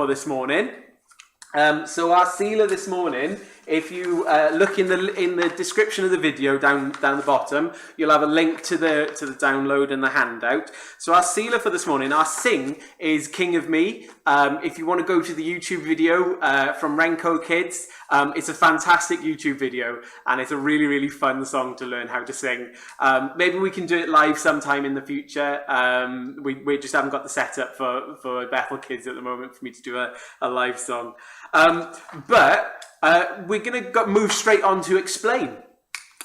for this morning. So our sealer this morning, if you look in the description of the video down the bottom, you'll have a link to the download and the handout. So our sealer for this morning, our sing is King of Me. If you want to go to the YouTube video from Bethel Kids, it's a fantastic YouTube video and it's a really fun song to learn how to sing. Maybe we can do it live sometime in the future. We just haven't got the setup for Bethel Kids at the moment for me to do a live song. But we're going to move straight on to explain.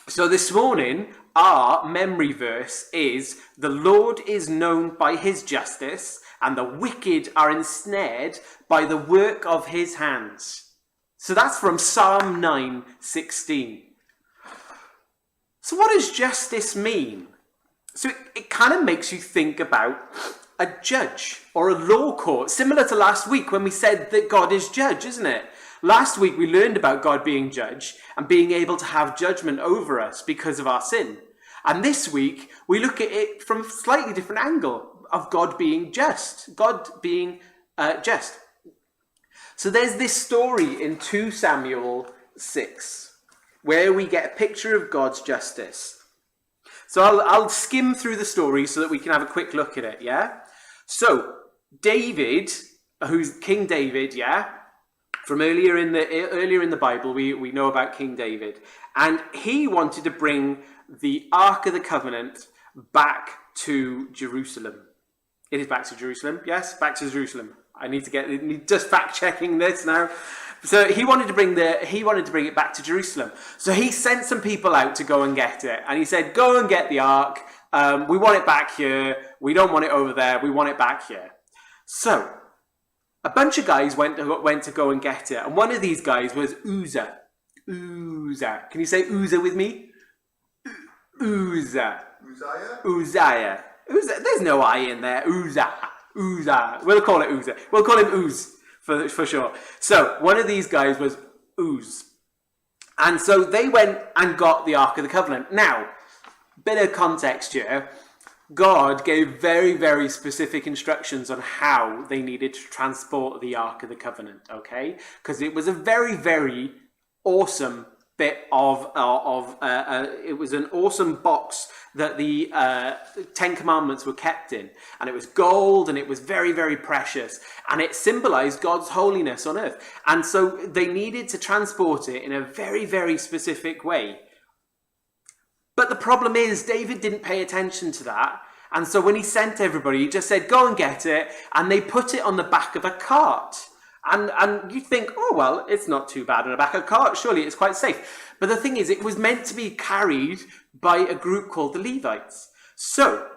So this morning, our memory verse is, "The Lord is known by his justice, and the wicked are ensnared by the work of his hands." So that's from Psalm 9:16. So what does justice mean? So it kind of makes you think about a judge or a law court, similar to last week when we said that God is judge, isn't it? Last week we learned about God being judge and being able to have judgment over us because of our sin. And this week we look at it from a slightly different angle of God being just. God being just. So there's this story in 2 Samuel 6 where we get a picture of God's justice. So I'll skim through the story so that we can have a quick look at it, yeah? So David, who's King David, yeah? From earlier in the Bible, we know about King David. And he wanted to bring the Ark of the Covenant back to Jerusalem. It is back to Jerusalem, yes? Back to Jerusalem. I need just fact checking this now. So he wanted to bring it back to Jerusalem. So he sent some people out to go and get it. And he said, "Go and get the ark. We want it back here. We don't want it over there. We want it back here." So a bunch of guys went to go and get it. And one of these guys was Uzzah. Uzzah. Can you say Uzzah with me? Uzzah. Uzziah. Uzzah. There's no I in there. Uzzah. Uzzah. We'll call it Uzzah. We'll call him Uz for sure. So one of these guys was Uz. And so they went and got the Ark of the Covenant. Now, bit of context here. God gave very specific instructions on how they needed to transport the Ark of the Covenant, okay? Because it was a very awesome bit it was an awesome box that the 10 Commandments were kept in. And it was gold and it was very precious. And it symbolized God's holiness on earth. And so they needed to transport it in a very specific way. But the problem is, David didn't pay attention to that. And so when he sent everybody, he just said, "Go and get it." And they put it on the back of a cart. And you think, oh, well, it's not too bad on the back of a cart. Surely it's quite safe. But the thing is, it was meant to be carried by a group called the Levites. So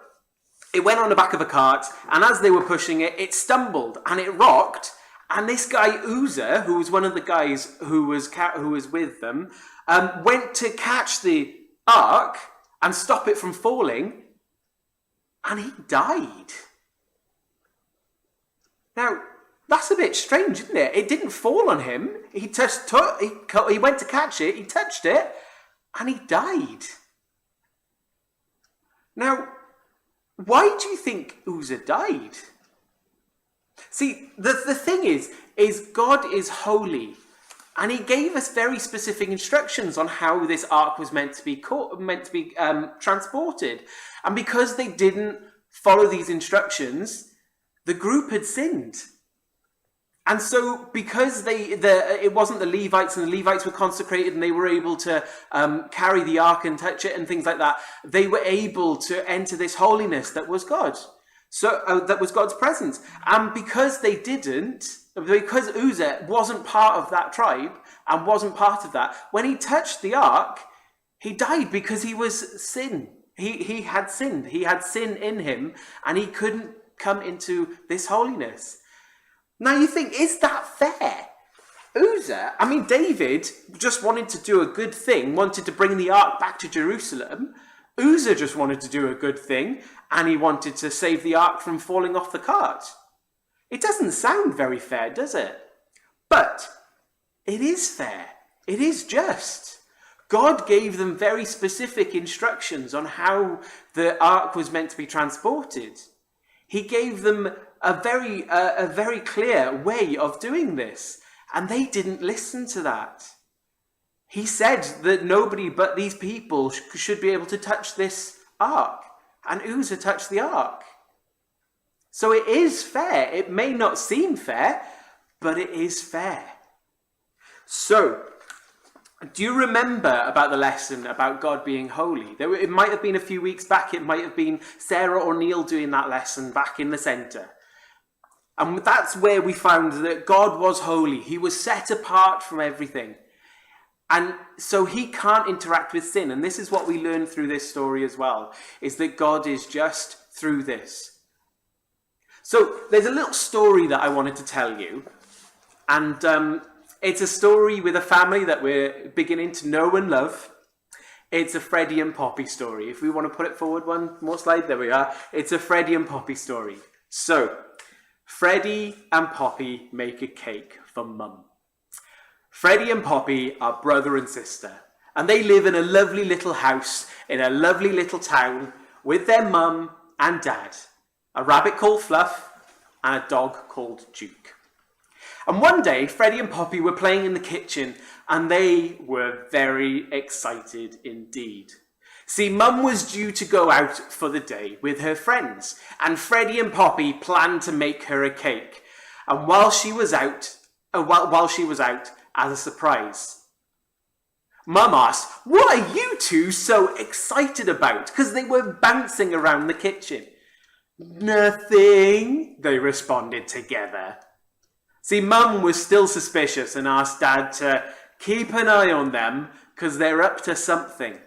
it went on the back of a cart. And as they were pushing it, it stumbled and it rocked. And this guy, Uzzah, who was one of the guys who was with them, went to catch the ark and stop it from falling, and he died. Now, that's a bit strange, isn't it? It didn't fall on him. He went to catch it, he touched it, and he died. Now, why do you think Uzzah died? See, the thing is God is holy. And he gave us very specific instructions on how this ark was meant to be transported. And because they didn't follow these instructions, the group had sinned. And so because it wasn't the Levites, and the Levites were consecrated and they were able to carry the ark and touch it and things like that, they were able to enter this holiness that was God. So that was God's presence. And because they didn't, because Uzzah wasn't part of that tribe and wasn't part of that, when he touched the ark, he died because he was sin. He had sinned. He had sin in him and he couldn't come into this holiness. Now you think, is that fair? Uzzah, David just wanted to do a good thing, wanted to bring the ark back to Jerusalem. Uzzah just wanted to do a good thing and he wanted to save the ark from falling off the cart. It doesn't sound very fair, does it? But it is fair. It is just. God gave them very specific instructions on how the ark was meant to be transported. He gave them a very clear way of doing this. And they didn't listen to that. He said that nobody but these people should be able to touch this ark. And Uzzah touched the ark. So it is fair. It may not seem fair, but it is fair. So, do you remember about the lesson about God being holy? It might have been a few weeks back. It might have been Sarah or Neil doing that lesson back in the centre. And that's where we found that God was holy. He was set apart from everything. And so he can't interact with sin. And this is what we learn through this story as well, is that God is just through this. So there's a little story that I wanted to tell you. And it's a story with a family that we're beginning to know and love. It's a Freddie and Poppy story. If we want to put it forward one more slide, there we are. It's a Freddie and Poppy story. So, Freddie and Poppy make a cake for Mum. Freddie and Poppy are brother and sister, and they live in a lovely little house in a lovely little town with their mum and dad, a rabbit called Fluff and a dog called Duke. And one day, Freddie and Poppy were playing in the kitchen, and they were very excited indeed. See, Mum was due to go out for the day with her friends, and Freddie and Poppy planned to make her a cake. And while she was out, as a surprise, Mum asked, "What are you two so excited about?" Because they were bouncing around the kitchen. "Nothing," they responded together. See, Mum was still suspicious and asked Dad to keep an eye on them because they're up to something.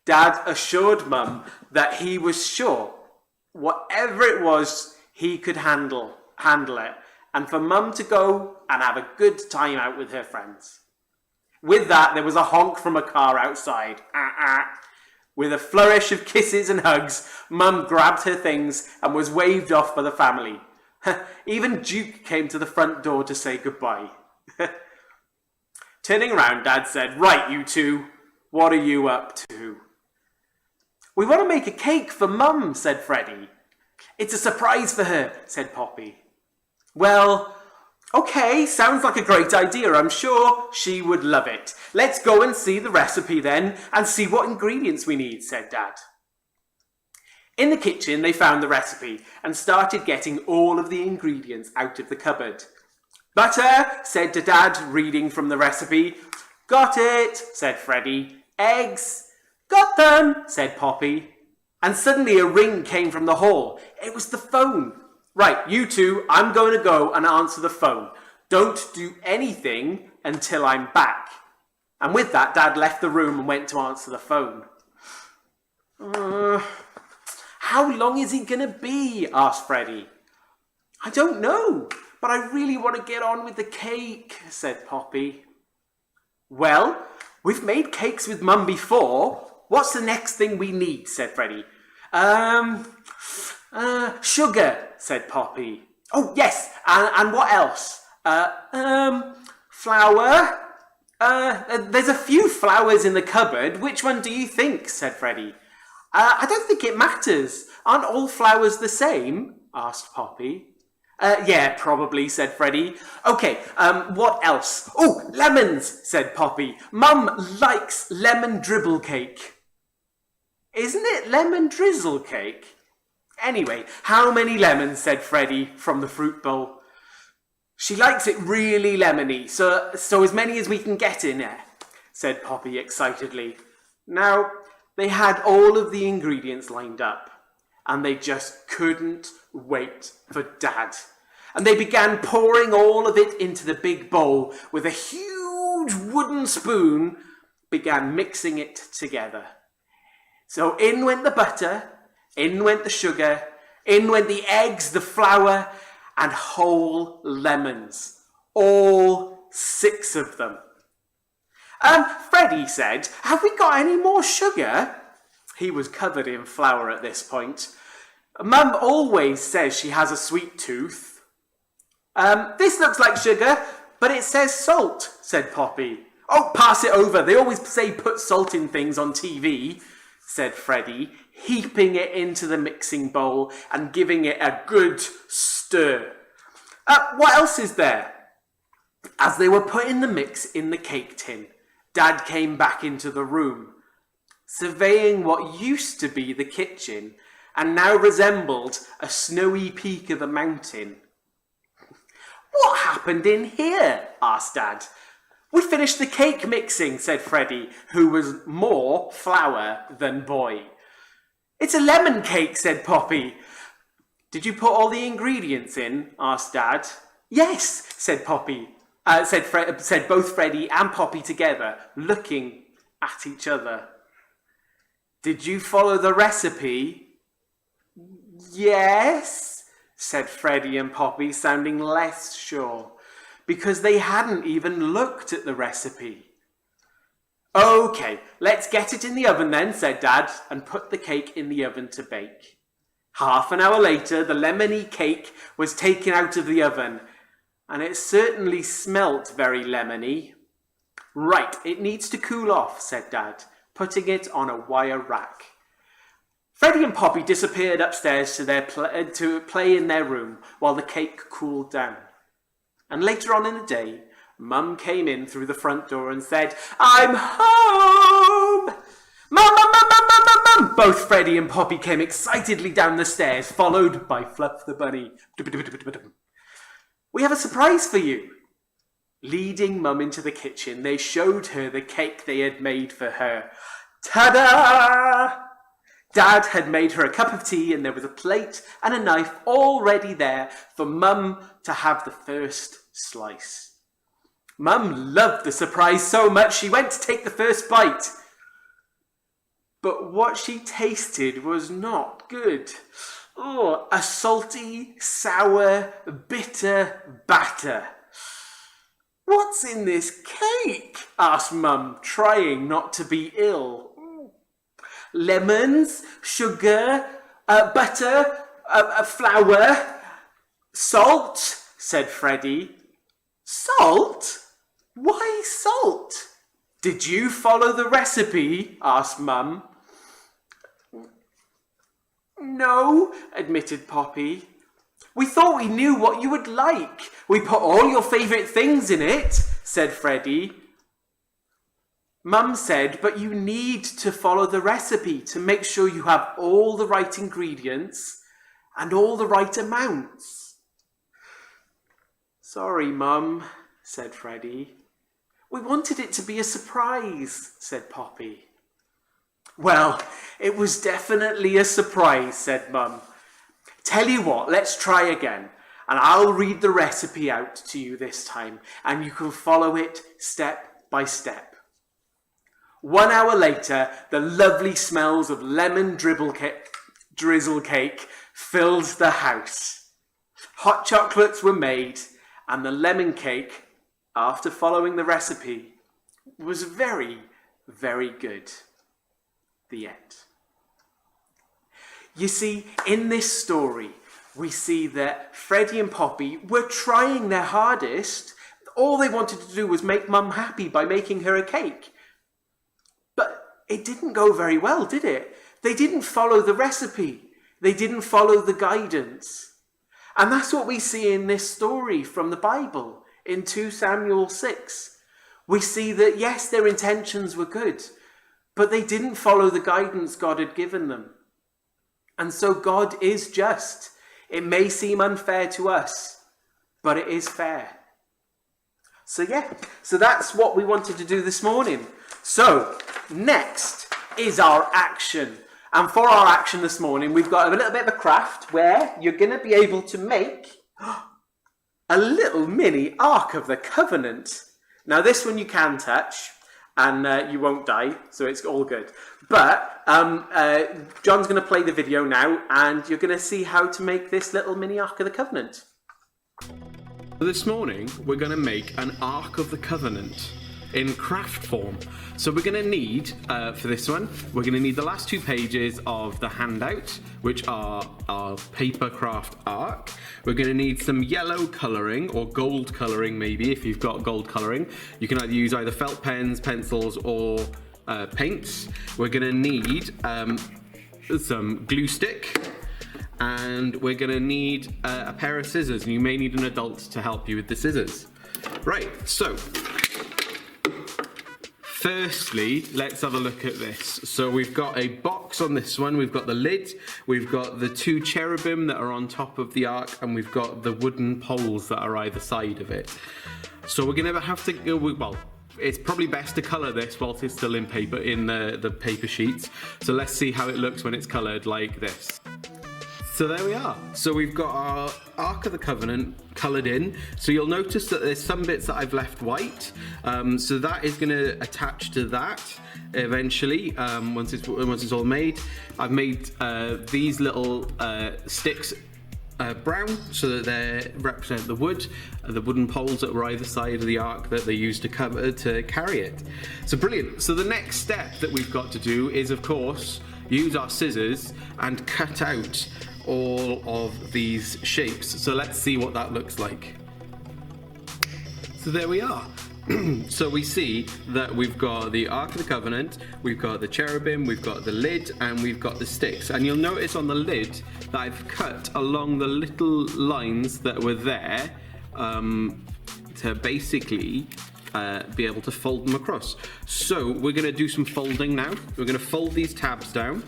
Dad assured Mum that he was sure whatever it was, he could handle it, and for Mum to go and have a good time out with her friends. With that, there was a honk from a car outside. With a flourish of kisses and hugs, Mum grabbed her things and was waved off by the family. Even Duke came to the front door to say goodbye. Turning around, Dad said, "Right, you two, what are you up to?" "We want to make a cake for Mum," said Freddie. "It's a surprise for her," said Poppy. "Well, okay, sounds like a great idea. I'm sure she would love it. Let's go and see the recipe then and see what ingredients we need," said Dad. In the kitchen, they found the recipe and started getting all of the ingredients out of the cupboard. "Butter," said Dad, reading from the recipe. "Got it," said Freddie. "Eggs." "Got them," said Poppy. And suddenly a ring came from the hall. It was the phone. "Right, you two, I'm going to go and answer the phone. Don't do anything until I'm back." And with that, Dad left the room and went to answer the phone. "How long is he going to be?" asked Freddie. "I don't know, but I really want to get on with the cake," said Poppy. "Well, we've made cakes with Mum before. What's the next thing we need?" said Freddie. Sugar," said Poppy. "Oh, yes, and what else?" Flour. There's a few flowers in the cupboard. Which one do you think?" said Freddie. "I don't think it matters. Aren't all flowers the same?" asked Poppy. Yeah, probably," said Freddie. "Okay, what else?" "Oh, lemons," said Poppy. "Mum likes lemon dribble cake." "Isn't it lemon drizzle cake?" "Anyway, how many lemons?" said Freddie from the fruit bowl. "She likes it really lemony, so as many as we can get in there," said Poppy excitedly. Now, they had all of the ingredients lined up, and they just couldn't wait for Dad. And they began pouring all of it into the big bowl with a huge wooden spoon, began mixing it together. So in went the butter, in went the sugar, in went the eggs, the flour, and whole lemons. All 6 of them. Freddie said, "Have we got any more sugar?" He was covered in flour at this point. "Mum always says she has a sweet tooth." This looks like sugar, but it says salt," said Poppy. "Oh, pass it over. They always say put salt in things on TV," said Freddie, heaping it into the mixing bowl and giving it a good stir. What else is there? As they were putting the mix in the cake tin, Dad came back into the room, surveying what used to be the kitchen and now resembled a snowy peak of a mountain. "What happened in here?" asked Dad. "We finished the cake mixing," said Freddie, who was more flour than boy. "It's a lemon cake," said Poppy. "Did you put all the ingredients in?" asked Dad. "Yes," said Poppy. Said both Freddie and Poppy together, looking at each other. "Did you follow the recipe?" "Yes," said Freddie and Poppy, sounding less sure, because they hadn't even looked at the recipe. "Okay, let's get it in the oven then," said Dad, and put the cake in the oven to bake. Half an hour later, the lemony cake was taken out of the oven, and it certainly smelt very lemony. "Right, it needs to cool off," said Dad, putting it on a wire rack. Freddie and Poppy disappeared upstairs to play in their room while the cake cooled down. And later on in the day, Mum came in through the front door and said, "I'm home!" "Mum, Mum, Mum, Mum, Mum, Mum, Mum!" Both Freddie and Poppy came excitedly down the stairs, followed by Fluff the bunny. "We have a surprise for you." Leading Mum into the kitchen, they showed her the cake they had made for her. Ta-da! Dad had made her a cup of tea, and there was a plate and a knife already there for Mum to have the first slice. Mum loved the surprise so much she went to take the first bite. But what she tasted was not good. Oh, a salty, sour, bitter batter. "What's in this cake?" asked Mum, trying not to be ill. "Lemons, sugar, butter, flour, salt," said Freddie. "Salt? Why salt?" "Did you follow the recipe?" asked Mum. "No," admitted Poppy. "We thought we knew what you would like. We put all your favourite things in it," said Freddie. Mum said, "But you need to follow the recipe to make sure you have all the right ingredients and all the right amounts." "Sorry, Mum," said Freddie. "We wanted it to be a surprise," said Poppy. "Well, it was definitely a surprise," said Mum. "Tell you what, let's try again, and I'll read the recipe out to you this time, and you can follow it step by step." 1 hour later, the lovely smells of lemon drizzle cake filled the house. Hot chocolates were made, and the lemon cake, after following the recipe, was very, very good. The end. You see, in this story, we see that Freddie and Poppy were trying their hardest. All they wanted to do was make Mum happy by making her a cake. But it didn't go very well, did it? They didn't follow the recipe. They didn't follow the guidance. And that's what we see in this story from the Bible in 2 Samuel 6. We see that, yes, their intentions were good, but they didn't follow the guidance God had given them. And so God is just. It may seem unfair to us, but it is fair. So that's what we wanted to do this morning. So next is our action. And for our action this morning, we've got a little bit of a craft where you're going to be able to make a little mini Ark of the Covenant. Now this one you can touch and you won't die, so it's all good. But John's going to play the video now, and you're going to see how to make this little mini Ark of the Covenant. This morning, we're going to make an Ark of the Covenant in craft form. So we're going to need, for this one, we're going to need the last 2 pages of the handout, which are our paper craft ark. We're going to need some yellow colouring, or gold colouring maybe, if you've got gold colouring. You can use either felt pens, pencils, or paints. We're going to need some glue stick, and we're going to need a pair of scissors, and you may need an adult to help you with the scissors. Right, so firstly, let's have a look at this. So we've got a box on this one, we've got the lid, we've got the two cherubim that are on top of the ark, and we've got the wooden poles that are either side of it. So we're going to have to go, well, it's probably best to colour this whilst it's still in paper, in the paper sheets. So let's see how it looks when it's coloured like this. So there we are. So we've got our Ark of the Covenant coloured in. So you'll notice that there's some bits that I've left white. So that is going to attach to that eventually, once it's all made. I've made these little sticks brown, so that they represent the wood, the wooden poles that were either side of the ark that they used to carry it. So brilliant. So the next step that we've got to do is, of course, use our scissors and cut out all of these shapes. So let's see what that looks like. So there we are. So we see that we've got the Ark of the Covenant, we've got the cherubim, we've got the lid, and we've got the sticks. And you'll notice on the lid that I've cut along the little lines that were there to basically be able to fold them across. So we're going to do some folding now. We're going to fold these tabs down.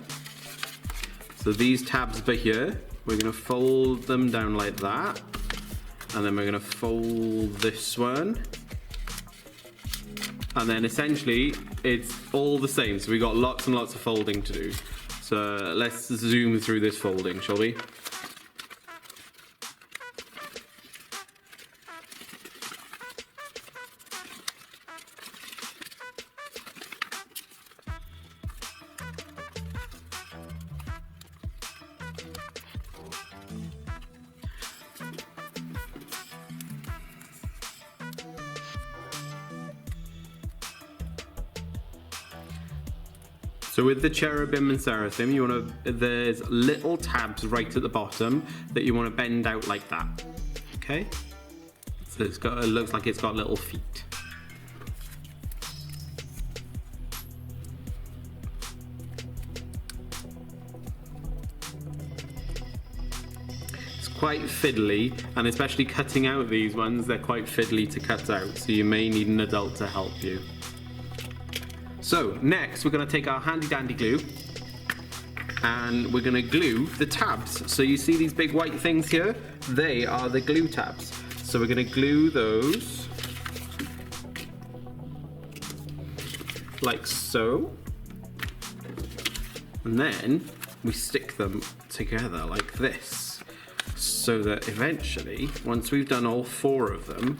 So these tabs are here. We're going to fold them down like that. And then we're going to fold this one. And then essentially it's all the same. So we've got lots and lots of folding to do. So let's zoom through this folding, shall we? So with the cherubim and seraphim, there's little tabs right at the bottom that you want to bend out like that. Okay? So it looks like it's got little feet. It's quite fiddly, and especially cutting out these ones, they're quite fiddly to cut out, so you may need an adult to help you. So next we're going to take our handy dandy glue and we're going to glue the tabs. So you see these big white things here? They are the glue tabs. So we're going to glue those like so. And then we stick them together like this, so that eventually, once we've done all four of them,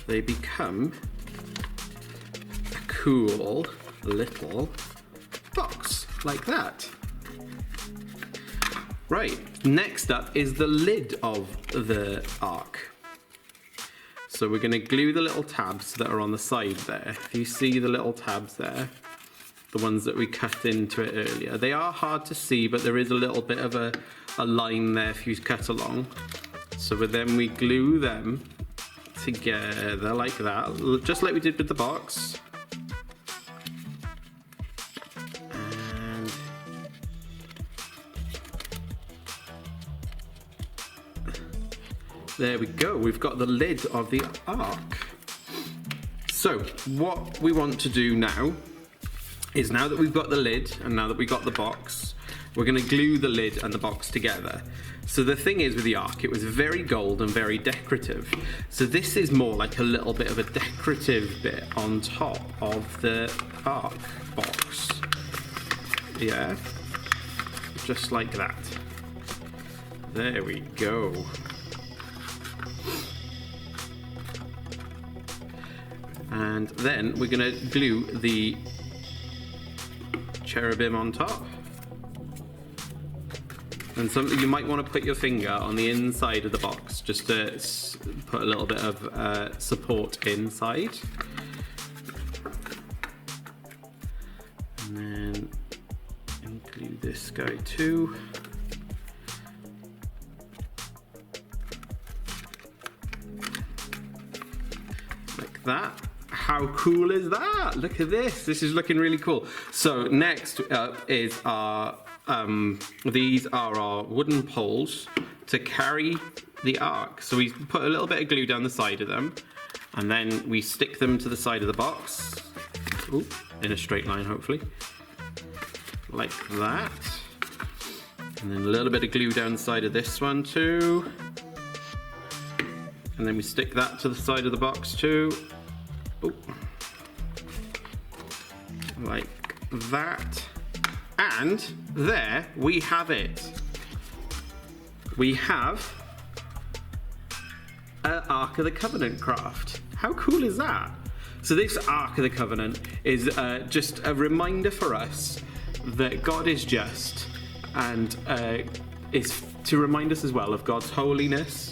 they become cool little box like that. Right, next up is the lid of the ark. So we're going to glue the little tabs that are on the side there. If you see the little tabs there, the ones that we cut into it earlier, they are hard to see, but there is a little bit of a line there if you cut along. So then we glue them together like that, just like we did with the box. There we go, we've got the lid of the ark. So what we want to do now is, now that we've got the lid and now that we've got the box, we're going to glue the lid and the box together. So the thing is with the ark, it was very gold and very decorative. So this is more like a little bit of a decorative bit on top of the ark box. Yeah, just like that. There we go. And then we're going to glue the cherubim on top. And something you might want to put your finger on the inside of the box, just to put a little bit of support inside. And then include this guy too. Like that. How cool is that? Look at this. This is looking really cool. So next up is our, these are our wooden poles to carry the ark. So we put a little bit of glue down the side of them, and then we stick them to the side of the box. Ooh, in a straight line, hopefully. Like that. And then a little bit of glue down the side of this one too. And then we stick that to the side of the box too. Ooh. Like that. And there we have it. We have an Ark of the Covenant craft. How cool is that? So this Ark of the Covenant is just a reminder for us that God is just, and is to remind us as well of God's holiness,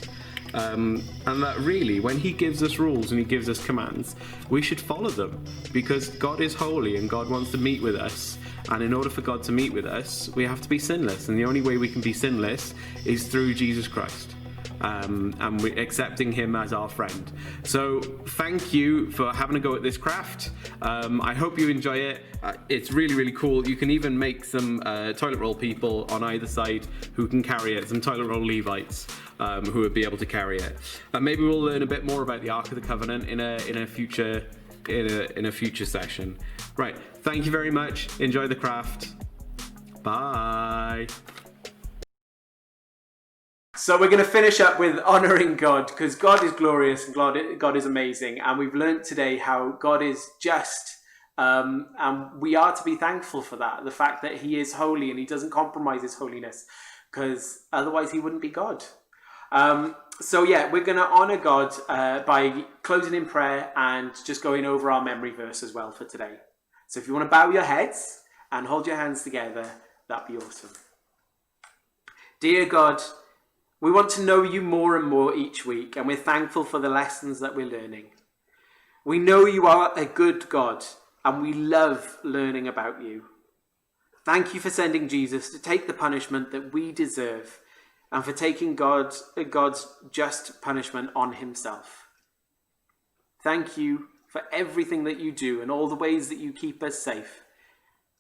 and that really when he gives us rules and he gives us commands, we should follow them, because God is holy and God wants to meet with us, and in order for God to meet with us we have to be sinless, and the only way we can be sinless is through Jesus Christ. And we're accepting him as our friend. So thank you for having a go at this craft. I hope you enjoy it. It's really, really cool. You can even make some toilet roll people on either side who can carry it, some toilet roll Levites who would be able to carry it. Maybe we'll learn a bit more about the Ark of the Covenant in a future session. Right, thank you very much. Enjoy the craft. Bye. So we're going to finish up with honouring God, because God is glorious and God is amazing, and we've learned today how God is just, and we are to be thankful for that, the fact that he is holy and he doesn't compromise his holiness, because otherwise he wouldn't be God. So yeah, we're going to honour God by closing in prayer and just going over our memory verse as well for today. So if you want to bow your heads and hold your hands together, that'd be awesome. Dear God, we want to know you more and more each week, and we're thankful for the lessons that we're learning. We know you are a good God, and we love learning about you. Thank you for sending Jesus to take the punishment that we deserve, and for taking God's just punishment on himself. Thank you for everything that you do, and all the ways that you keep us safe,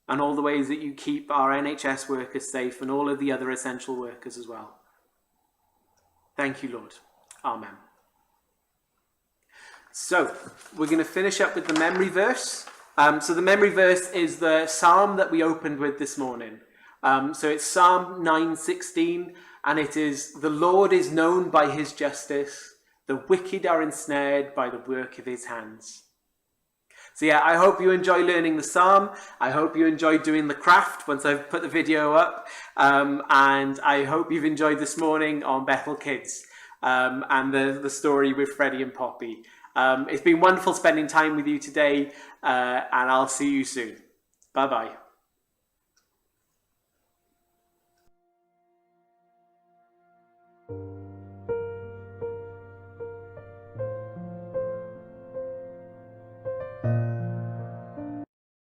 and all the ways that you keep our NHS workers safe, and all of the other essential workers as well. Thank you, Lord. Amen. So, we're going to finish up with the memory verse. So the memory verse is the psalm that we opened with this morning. So it's Psalm 9:16, and it is, "The Lord is known by his justice. The wicked are ensnared by the work of his hands." So yeah, I hope you enjoy learning the psalm. I hope you enjoyed doing the craft once I've put the video up. And I hope you've enjoyed this morning on Bethel Kids and the story with Freddie and Poppy. It's been wonderful spending time with you today, and I'll see you soon. Bye-bye.